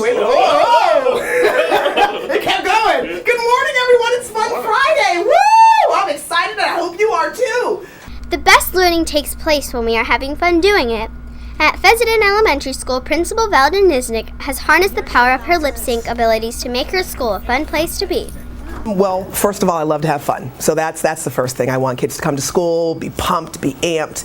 Wait a minute. Oh! It kept going. Good morning, everyone. It's Fun Friday. Woo! I'm excited, and I hope you are too. The best learning takes place when we are having fun doing it. At Fessenden Elementary School, Principal Valden Nisnik has harnessed the power of her lip sync abilities to make her school a fun place to be. Well, first of all, I love to have fun. So that's the first thing. I want kids to come to school, be pumped, be amped.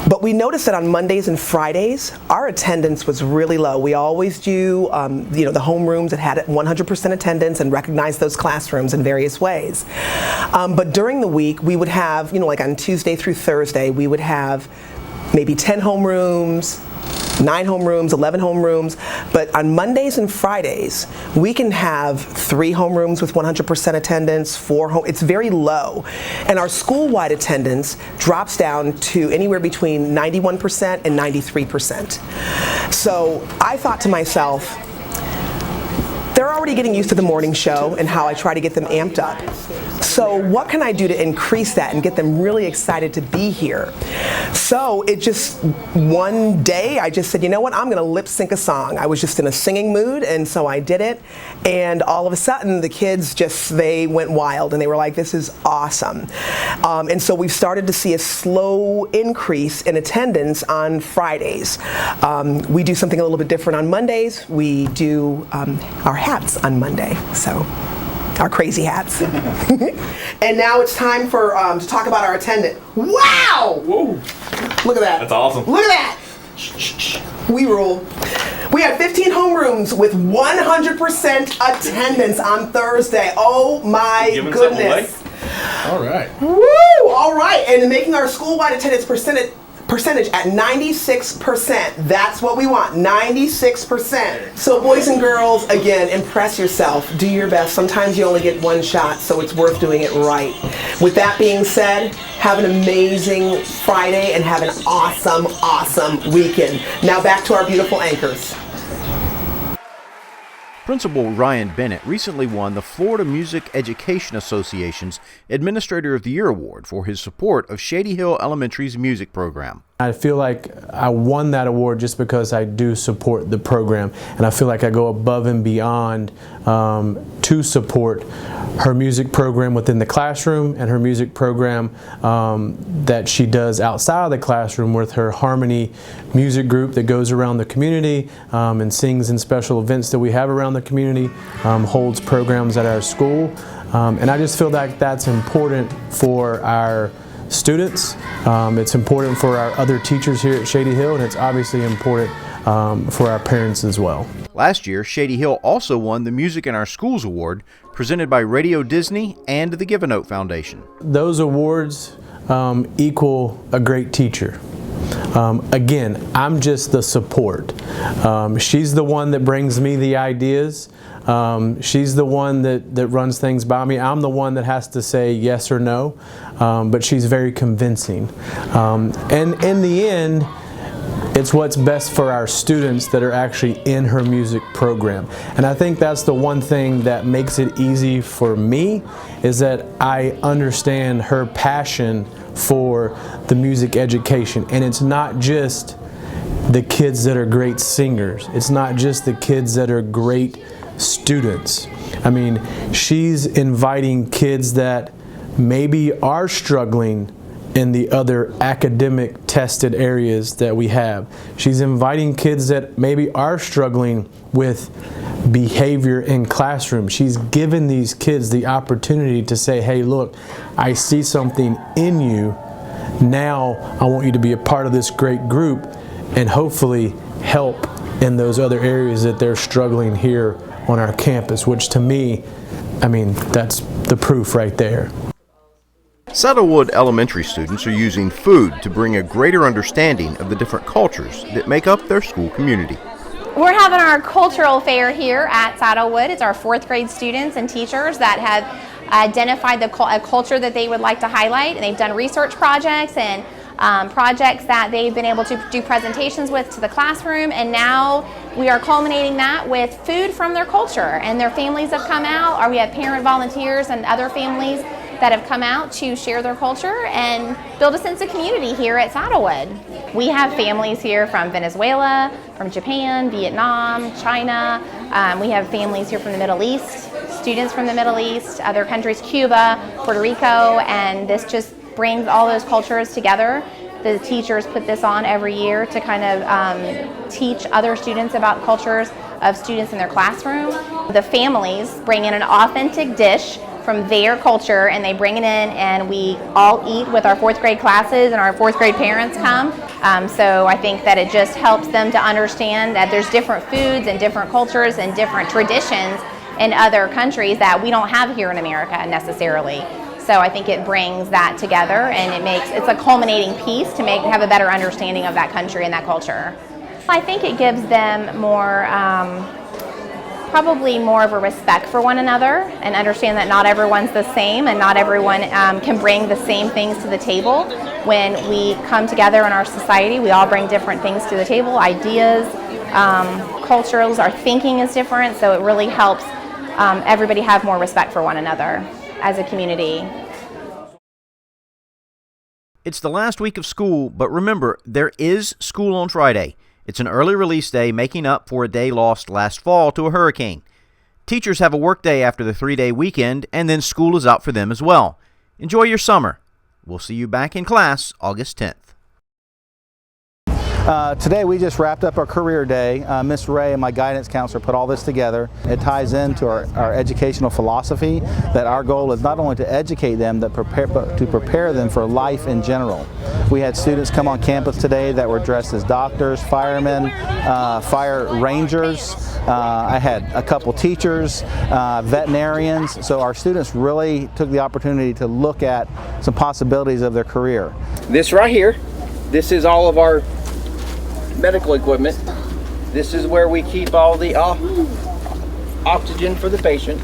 But we noticed that on Mondays and Fridays, our attendance was really low. We always do, the homerooms that had 100% attendance and recognize those classrooms in various ways. But during the week, we would have, like on Tuesday through Thursday, we would have maybe 10 homerooms, 9 homerooms, 11 homerooms, but on Mondays and Fridays, we can have 3 homerooms with 100% attendance, 4 it's very low. And our school-wide attendance drops down to anywhere between 91% and 93%. So I thought to myself, they're already getting used to the morning show and how I try to get them amped up. So what can I do to increase that and get them really excited to be here? So it just, one day I just said, you know what, I'm gonna lip sync a song. I was just in a singing mood, and so I did it. And all of a sudden the kids they went wild, and they were like, this is awesome. And so we've started to see a slow increase in attendance on Fridays. We do something a little bit different on Mondays. We do our hats on Monday, so our crazy hats. And now it's time for to talk about our attendant. Wow! Whoa! Look at that. That's awesome. Look at that. We rule. We had 15 homerooms with 100% attendance on Thursday. Oh my goodness! All right. Woo! All right, and making our school-wide attendance percentage at 96%. That's what we want, 96%. So boys and girls, again, impress yourself. Do your best. Sometimes you only get one shot, so it's worth doing it right. With that being said, have an amazing Friday and have an awesome, awesome weekend. Now back to our beautiful anchors. Principal Ryan Bennett recently won the Florida Music Education Association's Administrator of the Year Award for his support of Shady Hill Elementary's music program. I feel like I won that award just because I do support the program, and I feel like I go above and beyond to support her music program within the classroom and her music program that she does outside of the classroom with her Harmony music group that goes around the community and sings in special events that we have around the community, holds programs at our school, and I just feel like that's important for our students, it's important for our other teachers here at Shady Hill, and it's obviously important for our parents as well. Last year, Shady Hill also won the Music in Our Schools Award presented by Radio Disney and the Give a Note Foundation. Those awards equal a great teacher. Again, I'm just the support. She's the one that brings me the ideas. She's the one that runs things by me. I'm the one that has to say yes or no, but she's very convincing. And in the end, it's what's best for our students that are actually in her music program. And I think that's the one thing that makes it easy for me, is that I understand her passion for the music education. And it's not just the kids that are great singers. It's not just the kids that are great students. I mean, she's inviting kids that maybe are struggling in the other academic tested areas that we have. She's inviting kids that maybe are struggling with behavior in classroom. She's given these kids the opportunity to say, hey, look, I see something in you. Now I want you to be a part of this great group and hopefully help in those other areas that they're struggling here on our campus, which to me, I mean, that's the proof right there. Saddlewood elementary students are using food to bring a greater understanding of the different cultures that make up their school community. We're having our cultural fair here at Saddlewood. It's our 4th grade students and teachers that have identified a culture that they would like to highlight, and they've done research projects and projects that they've been able to do presentations with to the classroom, and now we are culminating that with food from their culture, and their families have come out, or we have parent volunteers and other families that have come out to share their culture and build a sense of community here at Saddlewood. We have families here from Venezuela, from Japan, Vietnam, China. We have families here from the Middle East, students from the Middle East, other countries, Cuba, Puerto Rico, and this just brings all those cultures together. The teachers put this on every year to kind of teach other students about cultures of students in their classroom. The families bring in an authentic dish from their culture and they bring it in and we all eat with our fourth grade classes and our fourth grade parents come. So I think that it just helps them to understand that there's different foods and different cultures and different traditions in other countries that we don't have here in America necessarily. So I think it brings that together and it's a culminating piece to have a better understanding of that country and that culture. I think it gives them more, probably more of a respect for one another and understand that not everyone's the same and not everyone can bring the same things to the table. When we come together in our society, we all bring different things to the table, ideas, cultures, our thinking is different, so it really helps everybody have more respect for one another as a community. It's the last week of school, but remember, there is school on Friday. It's an early release day, making up for a day lost last fall to a hurricane. Teachers have a work day after the 3-day weekend, and then school is out for them as well. Enjoy your summer. We'll see you back in class August 10th. Today we just wrapped up our career day. Miss Ray and my guidance counselor put all this together. It ties into our educational philosophy that our goal is not only to educate them, but to prepare them for life in general. We had students come on campus today that were dressed as doctors, firemen, fire rangers. I had a couple teachers, veterinarians. So our students really took the opportunity to look at some possibilities of their career. This right here, this is all of our medical equipment. This is where we keep all the oxygen for the patient.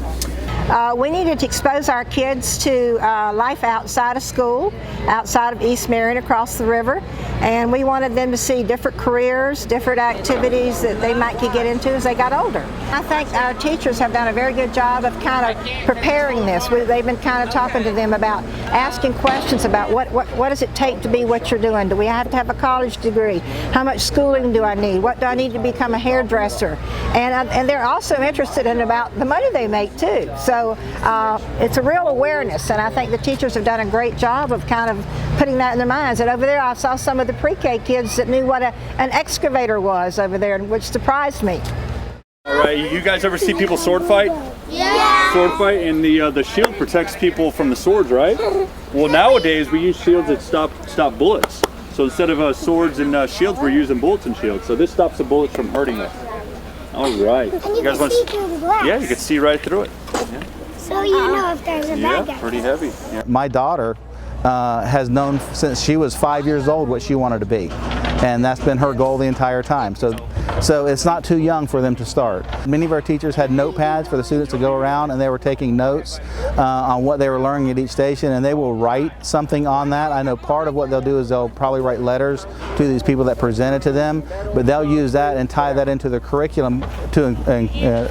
We needed to expose our kids to life outside of school, outside of East Marion, across the river, and we wanted them to see different careers, different activities that they might get into as they got older. I think our teachers have done a very good job of kind of preparing this. They've been kind of talking to them about asking questions about what does it take to be what you're doing? Do we have to have a college degree? How much schooling do I need? What do I need to become a hairdresser? And they're also interested in about the money they make too. So it's a real awareness, and I think the teachers have done a great job of kind of putting that in their minds. And over there I saw some of the pre-K kids that knew what an excavator was over there, which surprised me. All right, you guys ever see people sword fight? Yeah. Sword fight, and the shield protects people from the swords, right? Well, nowadays we use shields that stop bullets. So instead of swords and shields, we're using bullets and shields. So this stops the bullets from hurting us. All right. And you guys want to see through the glass. Yeah, you can see right through it. Yeah. So you know if there's a bad guy. Pretty heavy. Yeah. My daughter has known since she was 5 years old what she wanted to be, and that's been her goal the entire time. So it's not too young for them to start. Many of our teachers had notepads for the students to go around, and they were taking notes on what they were learning at each station, and they will write something on that. I know part of what they'll do is they'll probably write letters to these people that presented to them, but they'll use that and tie that into their curriculum to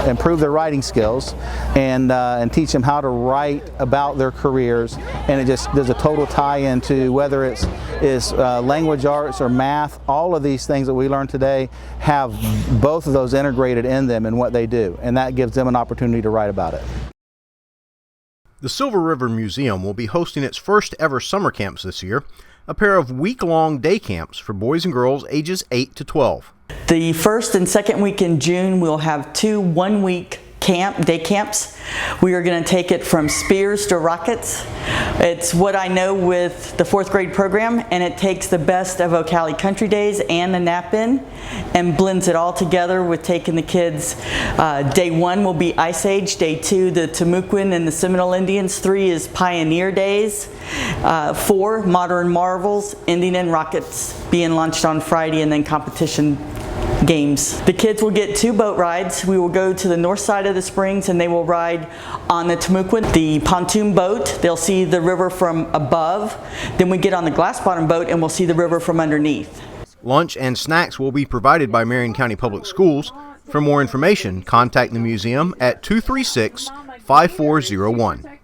improve their writing skills and teach them how to write about their careers. And it just does a total tie into whether it's language arts or math. All of these things that we learn today have both of those integrated in them in what they do, and that gives them an opportunity to write about it. The Silver River Museum will be hosting its first ever summer camps this year, a pair of week-long day camps for boys and girls ages 8 to 12. The first and second week in June, we'll have 2 one-week day camps. We are going to take it from spears to rockets. It's what I know with the 4th grade program, and it takes the best of Ocala Country Days and the Nap-In and blends it all together with taking the kids. Day 1 will be Ice Age, Day 2 the Timucuan and the Seminole Indians, 3 is Pioneer Days, 4 Modern Marvels, ending in rockets being launched on Friday, and then competition games. The kids will get 2 boat rides. We will go to the north side of the springs and they will ride on the Timucuan, the pontoon boat. They'll see the river from above. Then we get on the glass bottom boat and we'll see the river from underneath. Lunch and snacks will be provided by Marion County Public Schools. For more information, contact the museum at 236-5401.